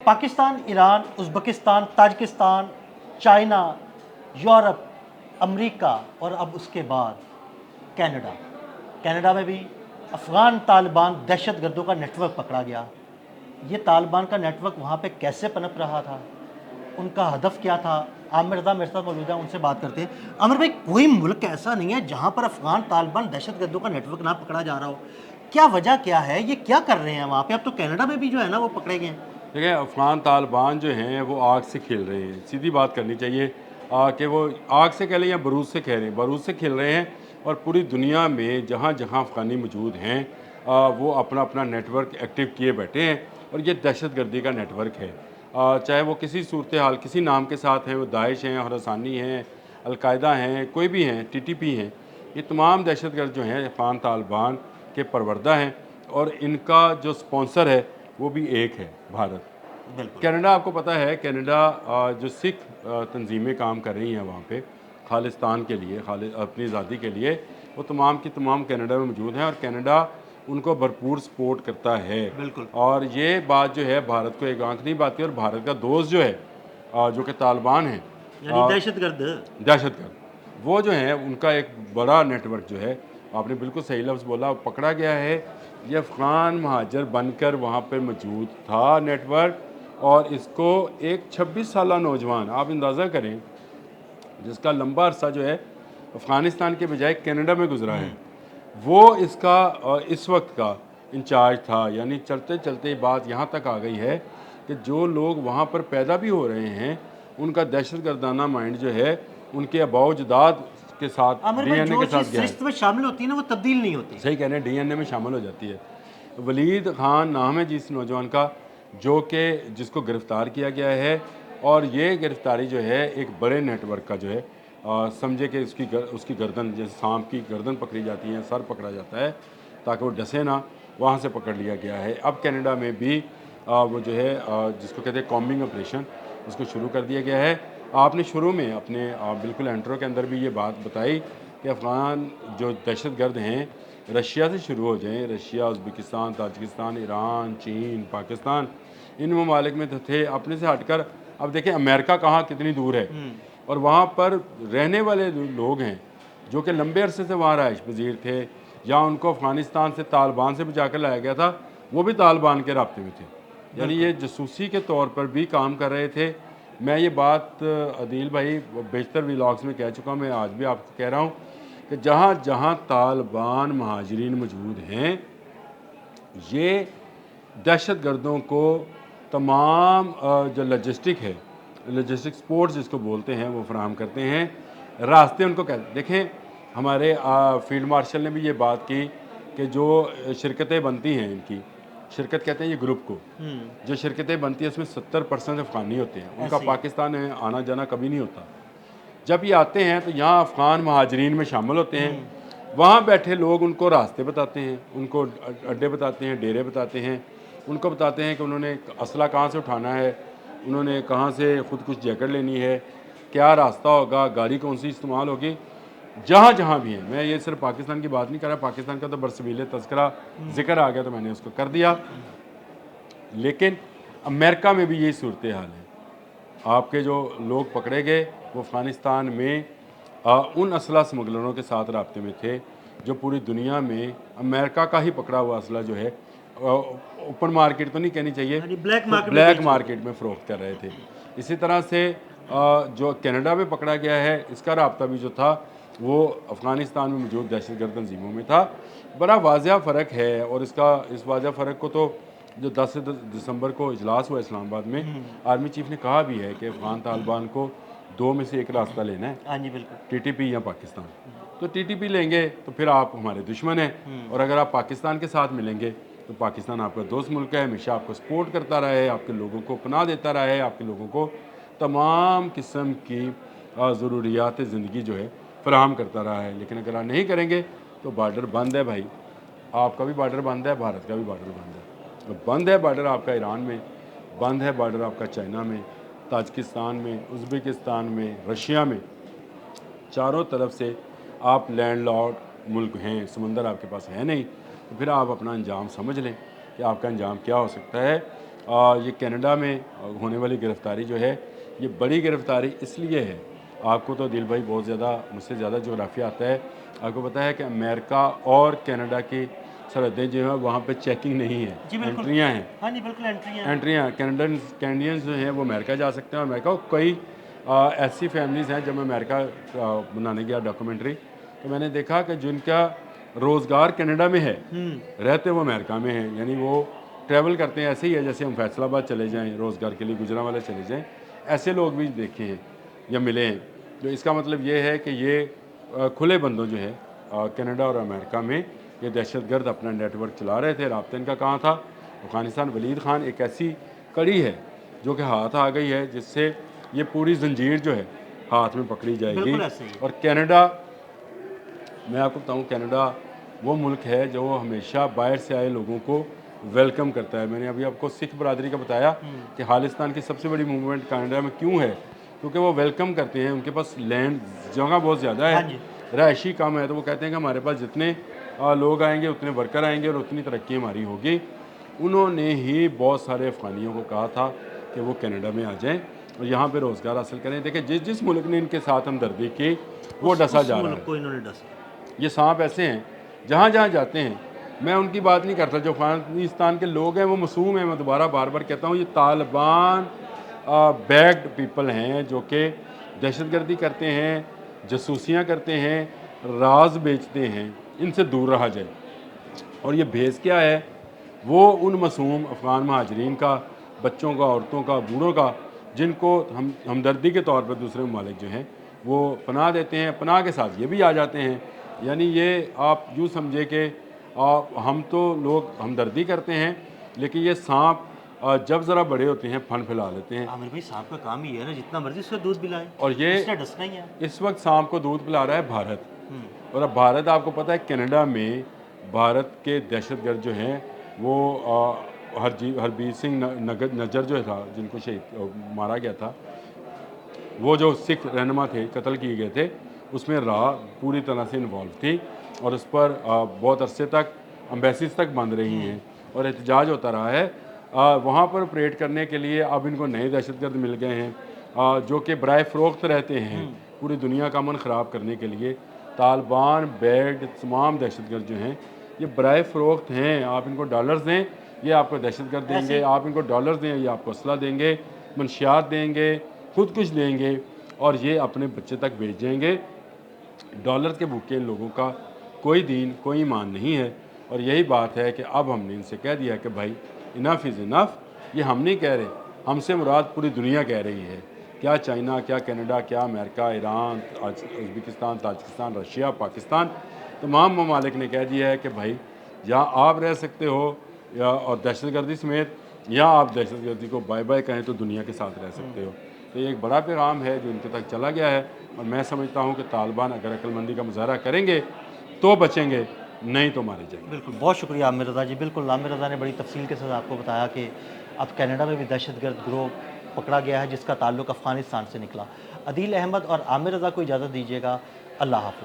Pakistan, Iran, Uzbekistan, Tajikistan, China, Europe, America और अब उसके बाद कनाडा। कनाडा में भी अफ़गान तालिबान दहशतगर्दों का नेटवर्क पकड़ा गया। ये तालिबान का नेटवर्क वहाँ पे कैसे पनप रहा था, उनका हदफ क्या था? आमिर रज़ा मेरे साथ मौजूद है, उनसे बात करते हैं। आमिर भाई, कोई मुल्क ऐसा नहीं है जहाँ पर अफ़गान तालिबान दहशतगर्दों का नेटवर्क ना पकड़ा जा रहा हो। क्या वजह क्या है? ये क्या कर रहे हैं वहाँ पे? अब तो कनाडा में भी जो है ना वो पकड़े गए हैं। देखिए, अफ़गान तालिबान जो हैं वो आग से खेल रहे हैं। सीधी बात करनी चाहिए कि वो आग से खेलें या बारूद से खेलें, बारूद से खेल रहे हैं। और पूरी दुनिया में जहाँ जहाँ अफ़गानी मौजूद हैं वो अपना अपना नेटवर्क एक्टिव किए बैठे हैं। और ये दहशतगर्दी का नेटवर्क है। चाहे वो किसी सूरत हाल किसी नाम के साथ है, वो दाइश हैं, खुरासानी हैं, अलकायदा हैं, कोई भी हैं, टीटीपी हैं। ये तमाम दहशतगर्द जो हैं अफ़गान तालिबान के परवरदा हैं। और इनका जो स्पॉन्सर है वो भी एक है, भारत। बिल्कुल। कनाडा, आपको पता है कनाडा जो सिख तंजीमें काम कर रही हैं वहाँ पे खालिस्तान के लिए, अपनी आज़ादी के लिए, वो तमाम की तमाम कनाडा में मौजूद हैं। और कनाडा उनको भरपूर सपोर्ट करता है। बिल्कुल। और ये बात जो है भारत को एक आंख नहीं बाती। और भारत का दोस्त जो है जो कि तालिबान है, यानी दहशतगर्द। दहशतगर्द, वो जो है उनका एक बड़ा नेटवर्क जो है, आपने बिल्कुल सही लफ्ज़ बोला, पकड़ा गया है। ये अफ़गान महाजर बनकर वहाँ पर मौजूद था नेटवर्क। और इसको एक 26 साला नौजवान, आप अंदाज़ा करें, जिसका लंबा अरसा जो है अफ़गानिस्तान के बजाय कनाडा में गुजरा है, वो इसका इस वक्त का इंचार्ज था। यानी चलते चलते बात यहाँ तक आ गई है कि जो लोग वहाँ पर पैदा भी हो रहे हैं, उनका दहशतगर्दाना माइंड जो है उनके आबाओ जदाद के साथ, आमिर भाई, डीएनए जो के साथ चीज़ गया है। सरिश्ते में शामिल होती है ना वो तब्दील नहीं होती। सही कह रहे हैं, डीएनए में शामिल हो जाती है। वलीद खान नाम है जिस नौजवान का, जो कि जिसको गिरफ़्तार किया गया है। और ये गिरफ़्तारी जो है एक बड़े नेटवर्क का जो है, समझे कि उसकी गर्दन, जैसे सांप की गर्दन पकड़ी जाती है, सर पकड़ा जाता है ताकि वो डसे ना, वहाँ से पकड़ लिया गया है। अब कनाडा में भी वो जो है जिसको कहते हैं कॉम्बिंग ऑपरेशन, उसको शुरू कर दिया गया है। आपने शुरू में अपने बिल्कुल इंट्रो के अंदर भी ये बात बताई कि अफ़गान जो दहशतगर्द हैं रशिया से शुरू हो जाएँ। रशिया, उज़्बेकिस्तान, ताजिकिस्तान, ईरान, चीन, पाकिस्तान, इन ममालिक में तो थे। अपने से हटकर अब देखें अमेरिका कहाँ कितनी दूर है। और वहाँ पर रहने वाले लोग हैं जो कि लंबे अरसे से वहाँ रहाइश पजीर थे, या उनको अफ़गानिस्तान से तालिबान से बचा कर लाया गया था, वो भी तालिबान के राब्ते में थे। यानी ये जासूसी के तौर पर भी काम कर रहे थे। मैं ये बात अदील भाई बेशतर व्लॉग्स में कह चुका हूँ, मैं आज भी आपको कह रहा हूँ कि जहाँ जहाँ तालिबान महाजरीन मौजूद हैं, ये दहशतगर्दों को तमाम जो लॉजिस्टिक सपोर्ट जिसको बोलते हैं, वो फराहम करते हैं। रास्ते उनको कहते, देखें हमारे फील्ड मार्शल ने भी ये बात की कि जो शिरकतें बनती हैं, इनकी शिरकत कहते हैं ये ग्रुप को, जो शिरकतें बनती है उसमें 70% अफ़गानी होते हैं। उनका ऐसे ही। पाकिस्तान में आना जाना कभी नहीं होता। जब ये आते हैं तो यहाँ अफ़गान महाजरीन में शामिल होते हैं। वहाँ बैठे लोग उनको रास्ते बताते हैं, उनको अड्डे बताते हैं, डेरे बताते हैं, उनको बताते हैं कि उन्होंने असला कहाँ से उठाना है, उन्होंने कहाँ से ख़ुद कुछ जैकेट लेनी है, क्या रास्ता होगा, गाड़ी कौन सी इस्तेमाल होगी। जहाँ जहाँ भी हैं, मैं ये सिर्फ पाकिस्तान की बात नहीं कर रहा, पाकिस्तान का तो बरसबील तज़किरा ज़िक्र आ गया तो मैंने उसको कर दिया। लेकिन अमेरिका में भी यही सूरत हाल है। आपके जो लोग पकड़े गए वो अफ़गानिस्तान में उन असला स्मगलरों के साथ राब्ते में थे, जो पूरी दुनिया में अमेरिका का ही पकड़ा हुआ असला जो है ओपन मार्केट तो नहीं कहनी चाहिए, यानी ब्लैक तो मार्केट में ब्लैक बेच रहे मार्केट में फ़रोख्त कर रहे थे। इसी तरह से जो कनाडा में पकड़ा गया है, इसका राब्ता भी जो था वो अफ़गानिस्तान में मौजूद दहशतगर्द तंजीमों में था। बड़ा वाज़ह फ़र्क है। और इस वाज़ह फ़र्क को तो जो 10 दिसंबर को इजलास हुआ इस्लामाबाद में, आर्मी चीफ ने कहा भी है कि अफ़गान तालिबान को दो में से एक रास्ता लेना है, हाँ जी, बिल्कुल। टीटीपी या पाकिस्तान। तो टीटीपी लेंगे तो फिर आप हमारे दुश्मन हैं, और अगर आप पाकिस्तान के साथ मिलेंगे तो पाकिस्तान आपका दोस्त मुल्क है, हमेशा आपको सपोर्ट करता रहे, आपके लोगों को पनाह देता रहे, आपके लोगों को तमाम किस्म की ज़रूरियात ज़िंदगी जो है फ़राहम करता रहा है। लेकिन अगर आप नहीं करेंगे तो बार्डर बंद है भाई, आपका भी बार्डर बंद है, भारत का भी बार्डर बंद है। तो बंद है बार्डर आपका ईरान में, बंद है बार्डर आपका चाइना में, ताजिकिस्तान में, उज़्बेकिस्तान में, रशिया में। चारों तरफ से आप लैंडलॉर्ड मुल्क हैं, समंदर आपके पास है नहीं। तो फिर आप अपना अंजाम समझ लें कि आपका अंजाम क्या हो सकता है। ये कनाडा में होने वाली गिरफ़्तारी जो है, ये बड़ी गिरफ़्तारी इसलिए है, आपको तो दिल भाई बहुत ज़्यादा मुझसे ज़्यादा जोग्राफिया आता है, आपको पता है कि अमेरिका और कनाडा की सरहदें जो हैं वहाँ पे चेकिंग नहीं है, जी बिल्कुल। एंट्रियाँ हैं। हाँ जी, बिल्कुल एंट्री है। एंट्रियाँ कैनेडियंस जो हैं वो अमेरिका जा सकते हैं, और अमेरिका कई ऐसी फैमिलीज़ हैं। जब मैं अमेरिका बनाने गया डॉक्यूमेंट्री, तो मैंने देखा कि जिनका रोज़गार कनाडा में है, रहते वो अमेरिका में है, यानी वो ट्रैवल करते हैं। ऐसे ही है जैसे हम फैसलाबाद चले जाएँ रोज़गार के लिए, गुजरांवाला चले जाएँ, ऐसे लोग भी देखे हैं या मिले हैं। तो इसका मतलब ये है कि ये खुले बंदों जो है कनाडा और अमेरिका में ये दहशतगर्द अपना नेटवर्क चला रहे थे। राब्ता इनका कहाँ था? अफ़गानिस्तान। वलीद ख़ान एक ऐसी कड़ी है जो कि हाथ आ गई है, जिससे ये पूरी जंजीर जो है हाथ में पकड़ी जाएगी। बिल्कुल ऐसे ही। और कनाडा, मैं आपको बताऊं, कनाडा वो मुल्क है जो हमेशा बाहर से आए लोगों को वेलकम करता है। मैंने अभी आपको सिख बरादरी का बताया कि खालिस्तान की सबसे बड़ी मूवमेंट कनाडा में क्यों है, क्योंकि वो वेलकम करते हैं। उनके पास लैंड जगह बहुत ज़्यादा हाँ है, जी। रहायशी कम है, तो वो कहते हैं कि हमारे पास जितने लोग आएंगे उतने वर्कर आएंगे और उतनी तरक्की हमारी होगी। उन्होंने ही बहुत सारे अफ़गानियों को कहा था कि वो कनाडा में आ जाएं और यहाँ पे रोज़गार हासिल करें। देखिए, जिस जिस मुल्क ने इनके साथ हमदर्दी की वो डसा उस जा रहा मुल्क है। को इन्होंने डसा। ये सांप ऐसे हैं, जहाँ जहाँ जाते हैं, मैं उनकी बात नहीं करता, जो अफ़गानिस्तान के लोग हैं वो मासूम हैं। मैं दोबारा बार बार कहता हूँ, ये तालिबान बैक्ड पीपल हैं जो कि दहशतगर्दी करते हैं, जासूसियाँ करते हैं, राज बेचते हैं। इनसे दूर रहा जाए। और ये भेस क्या है? वो उन मासूम अफ़गान महाजरीन का, बच्चों का, औरतों का, बूढ़ों का, जिनको हम हमदर्दी के तौर पर दूसरे ममालिक जो हैं वो पनाह देते हैं, पनाह के साथ ये भी आ जाते हैं। यानी ये आप यूँ समझे कि हम तो लोग हमदर्दी करते हैं, लेकिन ये सांप जब ज़रा बड़े होते हैं फन फैला लेते हैं। आमिर भाई, सांप का काम ही है ना, जितना मर्जी उसका दूध पिलाएं, और ये उसने डसना ही है। इस वक्त सांप को दूध पिला रहा है भारत। हम्म। और अब भारत, आपको पता है कनाडा में भारत के दहशतगर्द जो हैं वो हरबीर सिंह नजर जो था, जिनको शहीद मारा गया था, वो जो सिख रहनुमा थे, कत्ल किए गए थे, उसमें राह पूरी तरह से इन्वॉल्व थी और उस पर बहुत अरसे तक एम्बेसीज तक बंद रही हैं और एहतजाज होता रहा है। वहाँ पर ऑपरेट करने के लिए अब इनको नए दहशतगर्द मिल गए हैं जो कि बराए फ़रोख्त रहते हैं पूरी दुनिया का अमन ख़राब करने के लिए। तालिबान बैग्ड तमाम दहशतगर्द जो हैं ये बराए फ़रोख्त हैं। आप इनको डॉलर्स दें, ये आपको दहशतगर्द देंगे, आप इनको डॉलर्स दें, ये आपको असला देंगे, मंशियात देंगे, खुद कुछ देंगे और ये अपने बच्चे तक भेजेंगे। डॉलर के भूखे इन लोगों का कोई दीन, कोई ईमान नहीं है। और यही बात है कि अब हमने इनसे कह दिया कि भाई इनफ इज़ इनफ। ये हम नहीं कह रहे, हमसे मुराद पूरी दुनिया कह रही है। क्या चाइना, क्या कनाडा, क्या America, Iran, Uzbekistan, Tajikistan, Russia, Pakistan, तमाम ममालिक ने कह दिया है कि भाई या आप रह सकते हो या और दहशतगर्दी समेत, या आप दहशतगर्दी को बाय बाय कहें तो दुनिया के साथ रह सकते हो। तो ये एक बड़ा पैगाम है जो इनके तक चला गया है और मैं समझता हूँ कि तालिबान अगर अक्लमंदी का मुजाहरा करेंगे तो बचेंगे, नहीं तो मारे जाएंगे। बिल्कुल, बहुत शुक्रिया आमिर रज़ा जी। बिल्कुल, आमिर रज़ा ने बड़ी तफसील के साथ आपको बताया कि अब कनाडा में भी दहशतगर्द गिरोह पकड़ा गया है जिसका ताल्लुक अफ़गानिस्तान से निकला। अदील अहमद और आमिर रज़ा को इजाज़त दीजिएगा। अल्लाह हाफ़िज़।